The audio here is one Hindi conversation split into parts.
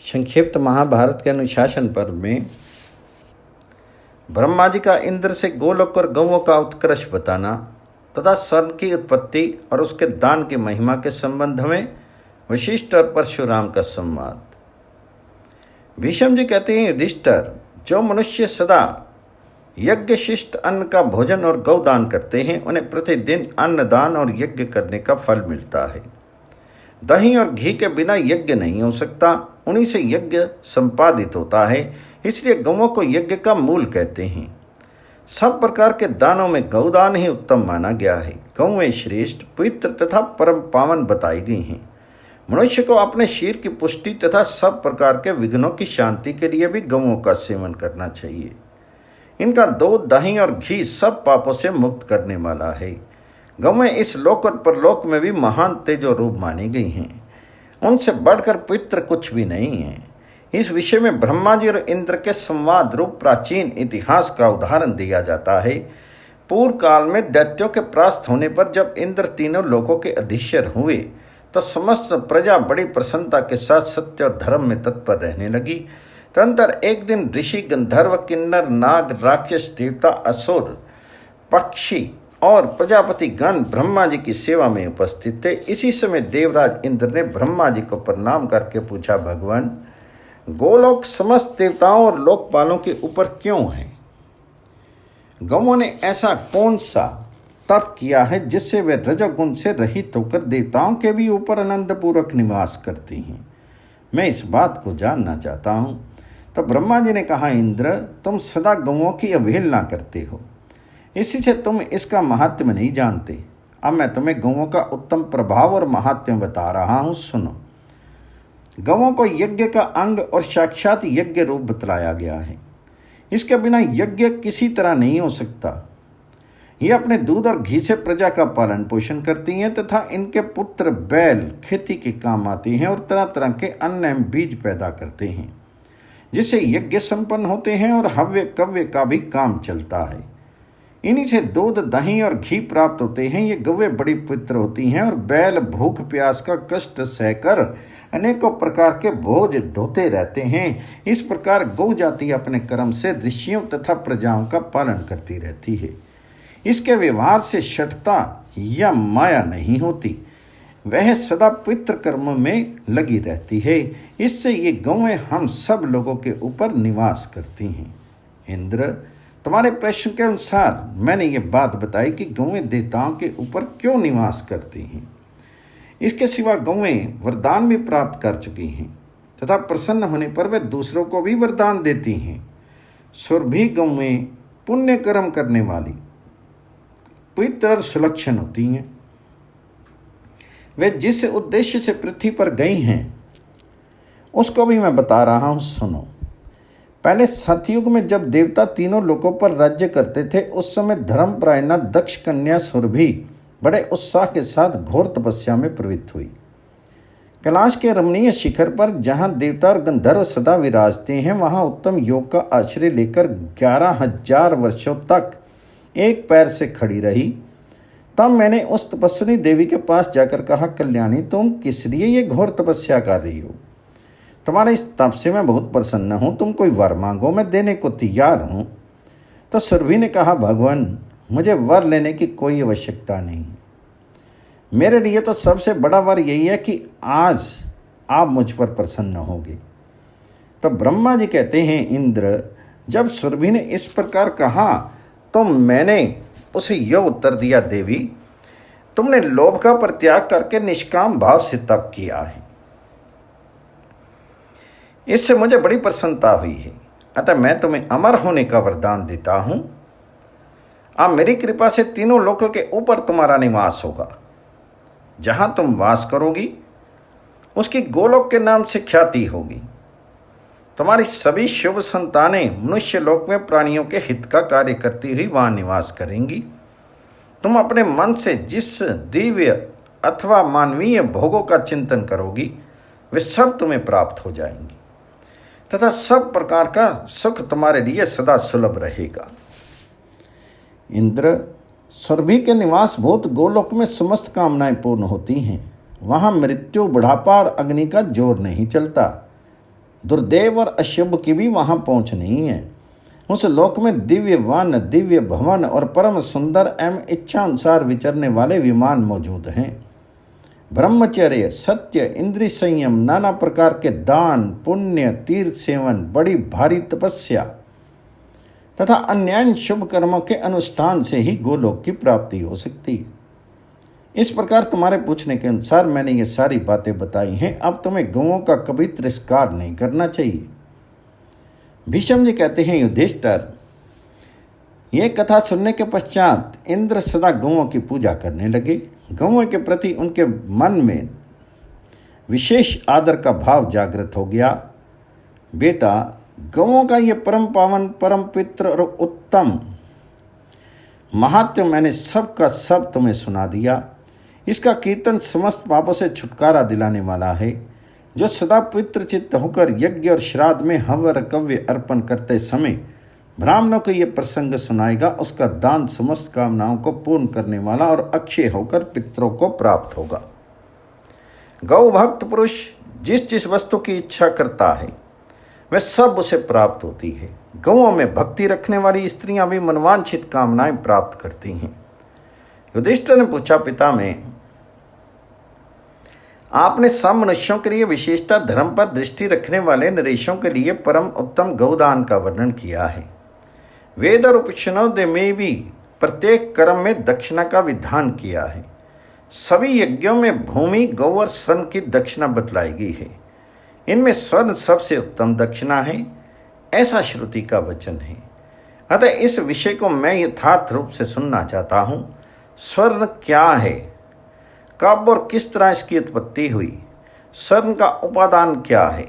संक्षिप्त महाभारत के अनुशासन पर्व में ब्रह्मा जी का इंद्र से गोलोक और गौओं का उत्कर्ष बताना तथा स्वर्ण की उत्पत्ति और उसके दान की महिमा के संबंध में वशिष्ठ और परशुराम का संवाद। भीष्म जी कहते हैं, युधिष्ठिर, जो मनुष्य सदा यज्ञ शिष्ट अन्न का भोजन और गौदान करते हैं उन्हें प्रतिदिन अन्नदान और यज्ञ करने का फल मिलता है। दही और घी के बिना यज्ञ नहीं हो सकता, उन्हीं से यज्ञ संपादित होता है, इसलिए गौओं को यज्ञ का मूल कहते हैं। सब प्रकार के दानों में गौदान ही उत्तम माना गया है। गौएं श्रेष्ठ, पवित्र तथा परम पावन बताई गई हैं। मनुष्य को अपने शरीर की पुष्टि तथा सब प्रकार के विघ्नों की शांति के लिए भी गौओं का सेवन करना चाहिए। इनका दूध, दही और घी सब पापों से मुक्त करने वाला है। गौएं इस लोक और परलोक में भी महान तेजो रूप मानी गई हैं। उनसे बढ़कर पवित्र कुछ भी नहीं है। इस विषय में ब्रह्मा जी और इंद्र के संवाद रूप प्राचीन इतिहास का उदाहरण दिया जाता है। पूर्व काल में दैत्यों के परास्त होने पर जब इंद्र तीनों लोकों के अधीश्वर हुए तो समस्त प्रजा बड़ी प्रसन्नता के साथ सत्य और धर्म में तत्पर रहने लगी। तदनंतर एक दिन ऋषि, गंधर्व, किन्नर, नाग, राक्षस, देवता, असुर, पक्षी और प्रजापति गण ब्रह्मा जी की सेवा में उपस्थित थे। इसी समय देवराज इंद्र ने ब्रह्मा जी को प्रणाम करके पूछा, भगवान, गोलोक समस्त देवताओं और लोकपालों के ऊपर क्यों है? गौओं ने ऐसा कौन सा तप किया है जिससे वे रजोगुण से रहित होकर देवताओं के भी ऊपर आनंद पूर्वक निवास करती हैं? मैं इस बात को जानना चाहता हूँ। तो ब्रह्मा जी ने कहा, इंद्र, तुम सदा गौओं की अवहेलना करते हो, इसी से तुम इसका महात्म्य नहीं जानते। अब मैं तुम्हें गौओं का उत्तम प्रभाव और महात्म्य बता रहा हूँ, सुनो। गौओं को यज्ञ का अंग और साक्षात यज्ञ रूप बतलाया गया है। इसके बिना यज्ञ किसी तरह नहीं हो सकता। ये अपने दूध और घी से प्रजा का पालन पोषण करती हैं तथा इनके पुत्र बैल खेती के काम आते हैं और तरह तरह के अन्न एवं बीज पैदा करते हैं, जिससे यज्ञ संपन्न होते हैं और हव्य कव्य का भी काम चलता है। इन्हीं से दूध, दही और घी प्राप्त होते हैं। ये गौएं बड़ी पवित्र होती हैं और बैल भूख प्यास का कष्ट सहकर अनेकों प्रकार के बोझ ढोते रहते हैं। इस प्रकार गौ जाति अपने कर्म से ऋषियों तथा प्रजाओं का पालन करती रहती है। इसके व्यवहार से शठता या माया नहीं होती, वह सदा पवित्र कर्म में लगी रहती है। इससे ये गौएं हम सब लोगों के ऊपर निवास करती हैं। इंद्र, तुम्हारे प्रश्न के अनुसार मैंने ये बात बताई कि गौएं देवताओं के ऊपर क्यों निवास करती हैं। इसके सिवा गौएं वरदान भी प्राप्त कर चुकी हैं तथा प्रसन्न होने पर वे दूसरों को भी वरदान देती हैं। सुरभि गौएं पुण्य कर्म करने वाली, पवित्र और सुलक्षण होती हैं। वे जिस उद्देश्य से पृथ्वी पर गई हैं उसको भी मैं बता रहा हूँ, सुनो। पहले सतयुग में जब देवता तीनों लोकों पर राज्य करते थे, उस समय धर्मपरायणा दक्ष कन्या सुरभि बड़े उत्साह के साथ घोर तपस्या में प्रवृत्त हुई। कैलाश के रमणीय शिखर पर जहाँ देवता और गंधर्व सदा विराजते हैं, वहाँ उत्तम योग का आश्रय लेकर 11,000 वर्षों तक एक पैर से खड़ी रही। तब मैंने उस तपस्विनी देवी के पास जाकर कहा, कल्याणी, तुम किस लिए ये घोर तपस्या कर रही हो? तुम्हारे इस तप से मैं बहुत प्रसन्न हूँ, तुम कोई वर मांगो, मैं देने को तैयार हूँ। तो सुरभि ने कहा, भगवान, मुझे वर लेने की कोई आवश्यकता नहीं। मेरे लिए तो सबसे बड़ा वर यही है कि आज आप मुझ पर प्रसन्न होगे। तो ब्रह्मा जी कहते हैं, इंद्र, जब सुरभि ने इस प्रकार कहा तो मैंने उसे यह उत्तर दिया, देवी, तुमने लोभ का परित्याग करके निष्काम भाव से तप किया है, इससे मुझे बड़ी प्रसन्नता हुई है। अतः मैं तुम्हें अमर होने का वरदान देता हूं। अब मेरी कृपा से तीनों लोकों के ऊपर तुम्हारा निवास होगा। जहां तुम वास करोगी उसकी गोलोक के नाम से ख्याति होगी। तुम्हारी सभी शुभ संतानें मनुष्य लोक में प्राणियों के हित का कार्य करती हुई वहां निवास करेंगी। तुम अपने मन से जिस दिव्य अथवा मानवीय भोगों का चिंतन करोगी वे सब तुम्हें प्राप्त हो जाएंगी तथा सब प्रकार का सुख तुम्हारे लिए सदा सुलभ रहेगा। इंद्र, सुरभि के निवास भूत गोलोक में समस्त कामनाएं पूर्ण होती हैं। वहाँ मृत्यु, बुढ़ापा और अग्नि का जोर नहीं चलता। दुर्देव और अशुभ की भी वहां पहुंच नहीं है। उस लोक में दिव्य वन, दिव्य भवन और परम सुंदर एवं इच्छा अनुसार विचरने वाले विमान मौजूद हैं। ब्रह्मचर्य, सत्य, इंद्रिय संयम, नाना प्रकार के दान, पुण्य, तीर्थ सेवन, बड़ी भारी तपस्या तथा अन्य शुभ कर्मों के अनुष्ठान से ही गोलोक की प्राप्ति हो सकती है। इस प्रकार तुम्हारे पूछने के अनुसार मैंने ये सारी बातें बताई हैं। अब तुम्हें गौओं का कभी तिरस्कार नहीं करना चाहिए। भीष्म जी कहते हैं, युधिष्ठिर, ये कथा सुनने के पश्चात इंद्र सदा गौओं की पूजा करने लगे। गौओं के प्रति उनके मन में विशेष आदर का भाव जागृत हो गया। बेटा, गौओं का ये परम पावन, परम पवित्र और उत्तम महात्म्य मैंने सब का सब तुम्हें सुना दिया। इसका कीर्तन समस्त पापों से छुटकारा दिलाने वाला है। जो सदा पवित्र चित्त होकर यज्ञ और श्राद्ध में हव्य कव्य अर्पण करते समय ब्राह्मणों को यह प्रसंग सुनाएगा, उसका दान समस्त कामनाओं को पूर्ण करने वाला और अक्षय होकर पितरों को प्राप्त होगा। गौ भक्त पुरुष जिस जिस वस्तु की इच्छा करता है वह सब उसे प्राप्त होती है। गौओं में भक्ति रखने वाली स्त्रियां भी मनवांछित कामनाएं प्राप्त करती हैं। युधिष्ठिर ने पूछा, पिता में आपने सब मनुष्यों के लिए विशेषता धर्म पर दृष्टि रखने वाले नरेशों के लिए परम उत्तम गौदान का वर्णन किया है। वेद और उपनिषदों में भी प्रत्येक कर्म में दक्षिणा का विधान किया है। सभी यज्ञों में भूमि, गौ और स्वर्ण की दक्षिणा बतलाई गई है। इनमें स्वर्ण सबसे उत्तम दक्षिणा है, ऐसा श्रुति का वचन है। अतः इस विषय को मैं यथार्थ रूप से सुनना चाहता हूँ। स्वर्ण क्या है, कब और किस तरह इसकी उत्पत्ति हुई, स्वर्ण का उपादान क्या है,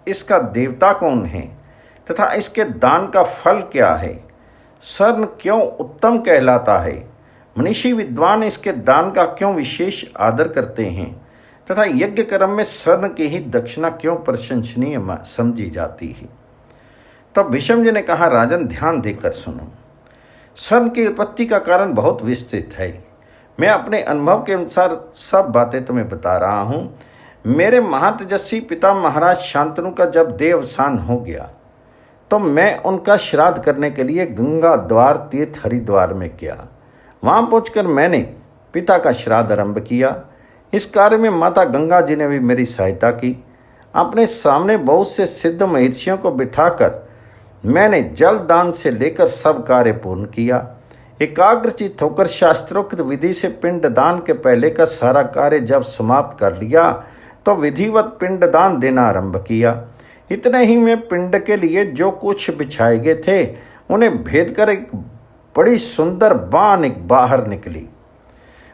इसका देवता कौन है तथा इसके दान का फल क्या है, स्वर्ण क्यों उत्तम कहलाता है, मनीषी विद्वान इसके दान का क्यों विशेष आदर करते हैं तथा यज्ञ कर्म में स्वर्ण की ही दक्षिणा क्यों प्रशंसनीय समझी जाती है। तब भीष्म जी ने कहा, राजन, ध्यान देकर सुनो। स्वर्ण की उत्पत्ति का कारण बहुत विस्तृत है। मैं अपने अनुभव के अनुसार सब बातें तुम्हें बता रहा हूँ। मेरे महातेजस्वी पिता महाराज शांतनु का जब देवसान हो गया तो मैं उनका श्राद्ध करने के लिए गंगा द्वार तीर्थ हरिद्वार में गया। वहाँ पहुंचकर मैंने पिता का श्राद्ध आरंभ किया। इस कार्य में माता गंगा जी ने भी मेरी सहायता की। अपने सामने बहुत से सिद्ध महर्षियों को बिठाकर मैंने जल दान से लेकर सब कार्य पूर्ण किया। एकाग्रचित होकर शास्त्रोक्त विधि से पिंड दान के पहले का सारा कार्य जब समाप्त कर लिया तो विधिवत पिंड दान देना आरंभ किया। इतने ही में पिंड के लिए जो कुछ बिछाए गए थे उन्हें भेद कर एक बड़ी सुंदर बान एक बाहर निकली।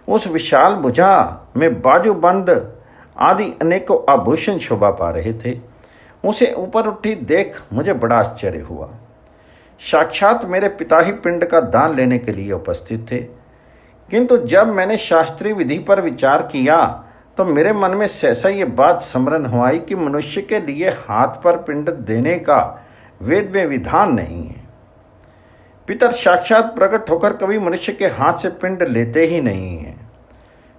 उस विशाल भुजा में बाजूबंद आदि अनेकों आभूषण शोभा पा रहे थे। उसे ऊपर उठी देख मुझे बड़ा आश्चर्य हुआ। साक्षात मेरे पिता ही पिंड का दान लेने के लिए उपस्थित थे। किंतु जब मैंने शास्त्रीय विधि पर विचार किया तो मेरे मन में सहसा ये बात स्मरण हुई आई कि मनुष्य के लिए हाथ पर पिंड देने का वेद में विधान नहीं है। पितर साक्षात प्रकट होकर कभी मनुष्य के हाथ से पिंड लेते ही नहीं है।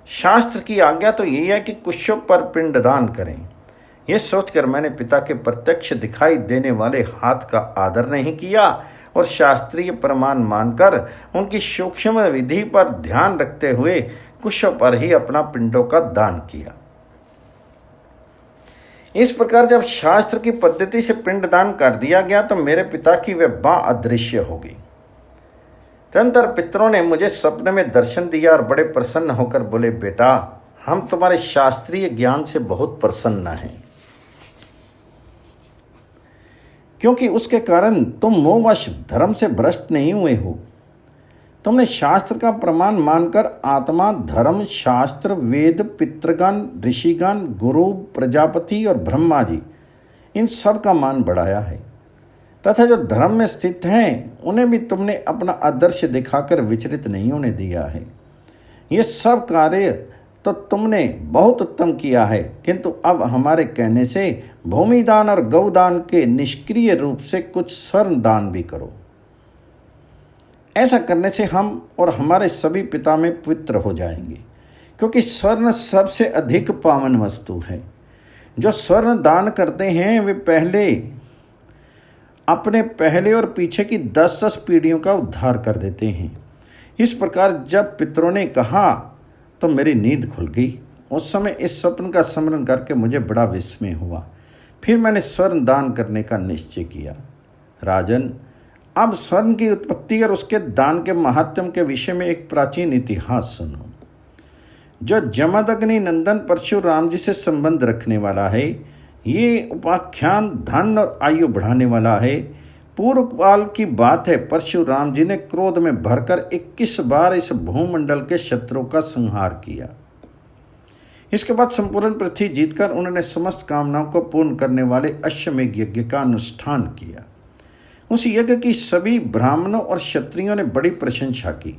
शास्त्र की आज्ञा तो यही है कि कुशों पर पिंड दान करें। यह सोचकर मैंने पिता के प्रत्यक्ष दिखाई देने वाले हाथ का आदर नहीं किया और शास्त्रीय प्रमाण मानकर उनकी सूक्ष्म विधि पर ध्यान रखते हुए कुशों पर ही अपना पिंडों का दान किया। इस प्रकार जब शास्त्र की पद्धति से पिंड दान कर दिया गया तो मेरे पिता की वह बाँ अदृश्य हो गई। तदनंतर पितरों ने मुझे सपने में दर्शन दिया और बड़े प्रसन्न होकर बोले, बेटा, हम तुम्हारे शास्त्रीय ज्ञान से बहुत प्रसन्न हैं, क्योंकि उसके कारण तुम मोहवश धर्म से भ्रष्ट नहीं हुए हो। तुमने शास्त्र का प्रमाण मानकर आत्मा, धर्म, शास्त्र, वेद, पितृगण, ऋषिगण, गुरु, प्रजापति और ब्रह्मा जी, इन सब का मान बढ़ाया है तथा जो धर्म में स्थित हैं उन्हें भी तुमने अपना आदर्श दिखाकर विचलित नहीं होने दिया है। ये सब कार्य तो तुमने बहुत उत्तम किया है, किंतु अब हमारे कहने से भूमि दान और गौदान के निष्क्रिय रूप से कुछ स्वर्ण दान भी करो। ऐसा करने से हम और हमारे सभी पिता में पवित्र हो जाएंगे, क्योंकि स्वर्ण सबसे अधिक पावन वस्तु है। जो स्वर्ण दान करते हैं वे अपने पहले और पीछे की 10-10 पीढ़ियों का उद्धार कर देते हैं। इस प्रकार जब पितरों ने कहा तो मेरी नींद खुल गई। उस समय इस स्वप्न का स्मरण करके मुझे बड़ा विस्मय हुआ। फिर मैंने स्वर्ण दान करने का निश्चय किया। राजन, अब स्वर्ण की उत्पत्ति और उसके दान के महात्म्य के विषय में एक प्राचीन इतिहास सुनो, जो जमदग्नि नंदन परशुराम जी से संबंध रखने वाला है। ये उपाख्यान धन और आयु बढ़ाने वाला है। पूर्व काल की बात है, परशुराम जी ने क्रोध में भरकर 21 बार इस भूमंडल के शत्रुओं का संहार किया। इसके बाद संपूर्ण पृथ्वी जीतकर उन्होंने समस्त कामनाओं को पूर्ण करने वाले अश्वमेध यज्ञ का अनुष्ठान किया। उस यज्ञ की सभी ब्राह्मणों और क्षत्रियों ने बड़ी प्रशंसा की।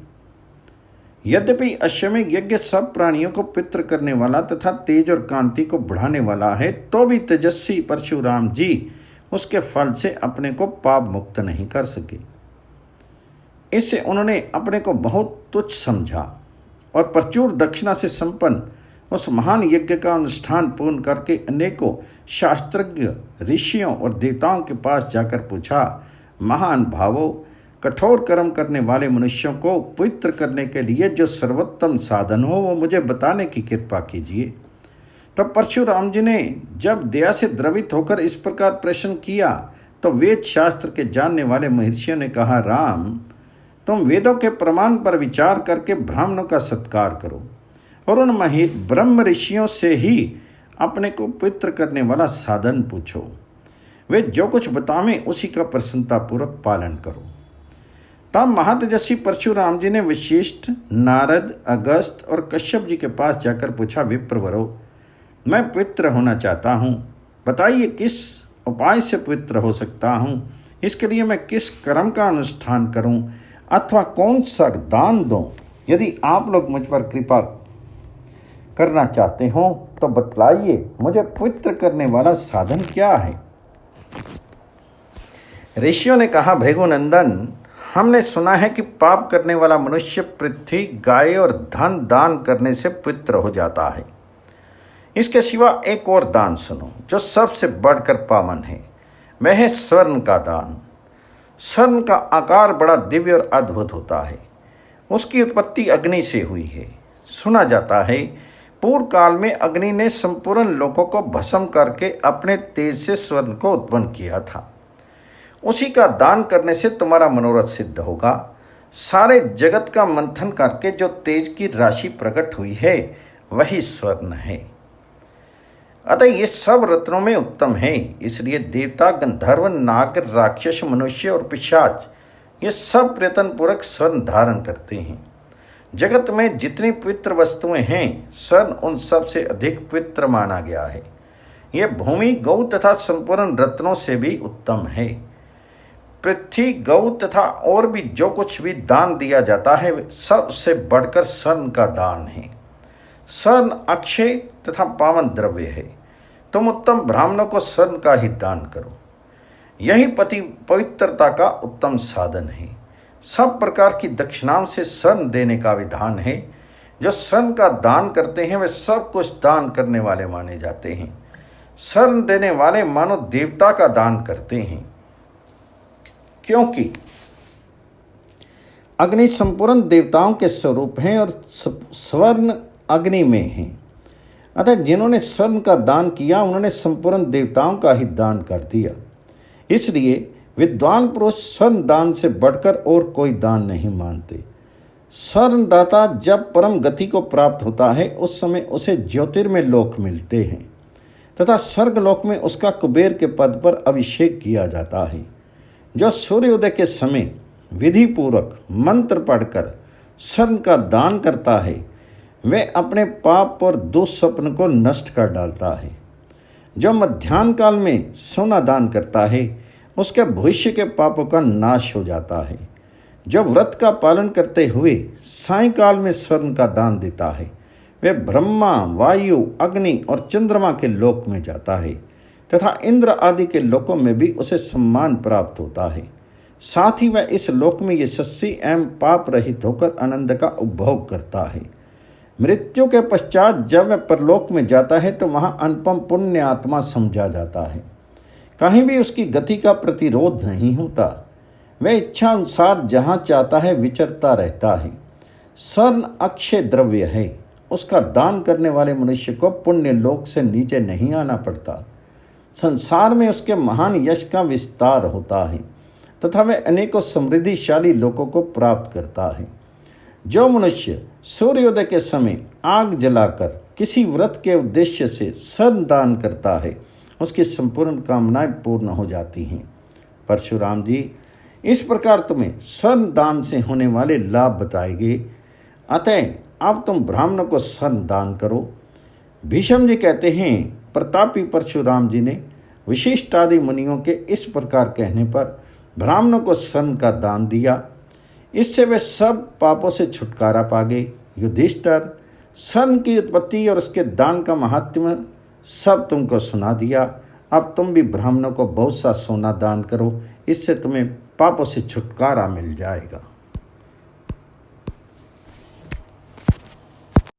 यद्यपि अश्वमेध यज्ञ सब प्राणियों को पितृ करने वाला तथा तेज और कांति को बढ़ाने वाला है, तो भी तेजस्वी परशुराम जी उसके फल से अपने को पाप मुक्त नहीं कर सके। इससे उन्होंने अपने को बहुत तुच्छ समझा और प्रचुर दक्षिणा से संपन्न उस महान यज्ञ का अनुष्ठान पूर्ण करके अनेकों शास्त्रज्ञ ऋषियों और देवताओं के पास जाकर पूछा, महान भावों, कठोर कर्म करने वाले मनुष्यों को पवित्र करने के लिए जो सर्वोत्तम साधन हो वो मुझे बताने की कृपा कीजिए। तब परशुराम जी ने जब दया से द्रवित होकर इस प्रकार प्रश्न किया तो वेद शास्त्र के जानने वाले महर्षियों ने कहा, राम, तुम वेदों के प्रमाण पर विचार करके ब्राह्मणों का सत्कार करो और उन ब्रह्म ऋषियों से ही अपने को पवित्र करने वाला साधन पूछो। वे जो कुछ बतावें उसी का प्रसन्नतापूर्वक पालन करो। तब महातेजस्वी परशुराम जी ने वशिष्ठ, नारद, अगस्त और कश्यप जी के पास जाकर पूछा, विप्रवरो, मैं पवित्र होना चाहता हूँ, बताइए किस उपाय से पवित्र हो सकता हूँ। इसके लिए मैं किस कर्म का अनुष्ठान करूँ अथवा कौन सा दान दूँ। यदि आप लोग मुझ पर कृपा करना चाहते हो तो बतलाइए, मुझे पवित्र करने वाला साधन क्या है। ऋषियों ने कहा, भृगुनंदन, हमने सुना है कि पाप करने वाला मनुष्य पृथ्वी, गाय और धन दान करने से पवित्र हो जाता है। इसके सिवा एक और दान सुनो जो सबसे बढ़कर पावन है, वह है स्वर्ण का दान। स्वर्ण का आकार बड़ा दिव्य और अद्भुत होता है। उसकी उत्पत्ति अग्नि से हुई है। सुना जाता है पूर्व काल में अग्नि ने संपूर्ण लोकों को भस्म करके अपने तेज से स्वर्ण को उत्पन्न किया था। उसी का दान करने से तुम्हारा मनोरथ सिद्ध होगा। सारे जगत का मंथन करके जो तेज की राशि प्रकट हुई है वही स्वर्ण है। अतः ये सब रत्नों में उत्तम है। इसलिए देवता, गंधर्व, नाग, राक्षस, मनुष्य और पिशाच ये सब प्रयत्नपूर्वक स्वर्ण धारण करते हैं। जगत में जितनी पवित्र वस्तुएं हैं, स्वर्ण उन सब से अधिक पवित्र माना गया है। यह भूमि, गौ तथा संपूर्ण रत्नों से भी उत्तम है। पृथ्वी, गौ तथा और भी जो कुछ भी दान दिया जाता है सबसे बढ़कर स्वर्ण का दान है। स्वर्ण अक्षय तथा पावन द्रव्य है। तुम उत्तम ब्राह्मणों को स्वर्ण का ही दान करो। यही पवित्रता का उत्तम साधन है। सब प्रकार की दक्षिणाओं से स्वर्ण देने का विधान है। जो स्वर्ण का दान करते हैं वे सब कुछ दान करने वाले माने जाते हैं। स्वर्ण देने वाले मानो देवता का दान करते हैं, क्योंकि अग्नि संपूर्ण देवताओं के स्वरूप हैं और स्वर्ण अग्नि में हैं। अतः जिन्होंने स्वर्ण का दान किया उन्होंने संपूर्ण देवताओं का ही दान कर दिया। इसलिए विद्वान पुरुष स्वर्ण दान से बढ़कर और कोई दान नहीं मानते। स्वर्ण दाता जब परम गति को प्राप्त होता है उस समय उसे ज्योतिर्मय लोक मिलते हैं तथा स्वर्गलोक में उसका कुबेर के पद पर अभिषेक किया जाता है। जो सूर्योदय के समय विधि पूर्वक मंत्र पढ़कर स्वर्ण का दान करता है वह अपने पाप और दुस्वप्न को नष्ट कर डालता है। जो मध्याह्न काल में सोना दान करता है उसके भविष्य के पापों का नाश हो जाता है। जो व्रत का पालन करते हुए सायंकाल में स्वर्ण का दान देता है वह ब्रह्मा, वायु, अग्नि और चंद्रमा के लोक में जाता है तथा इंद्र आदि के लोकों में भी उसे सम्मान प्राप्त होता है। साथ ही वह इस लोक में यशस्वी एवं पाप रहित होकर आनंद का उपभोग करता है। मृत्यु के पश्चात जब वह परलोक में जाता है तो वहाँ अनुपम पुण्य आत्मा समझा जाता है। कहीं भी उसकी गति का प्रतिरोध नहीं होता। वह इच्छा अनुसार जहाँ चाहता है विचरता रहता है। स्वर्ण अक्षय द्रव्य है। उसका दान करने वाले मनुष्य को पुण्य लोक से नीचे नहीं आना पड़ता। संसार में उसके महान यश का विस्तार होता है तथा वह अनेकों समृद्धिशाली लोगों को प्राप्त करता है। जो मनुष्य सूर्योदय के समय आग जलाकर किसी व्रत के उद्देश्य से स्वर्ण दान करता है उसकी संपूर्ण कामनाएं पूर्ण हो जाती हैं। परशुराम जी इस प्रकार तुम्हें स्वर्ण दान से होने वाले लाभ बताए गए। अतः अब तुम ब्राह्मणों को स्वर्ण दान करो। भीष्म जी कहते हैं प्रतापी परशुराम जी ने वशिष्ठ आदि मुनियों के इस प्रकार कहने पर ब्राह्मणों को स्वर्ण का दान दिया। इससे वे सब पापों से छुटकारा पा गए। युधिष्ठिर, स्वर्ण की उत्पत्ति और उसके दान का महात्म्य सब तुमको सुना दिया। अब तुम भी ब्राह्मणों को बहुत सा सोना दान करो, इससे तुम्हें पापों से छुटकारा मिल जाएगा।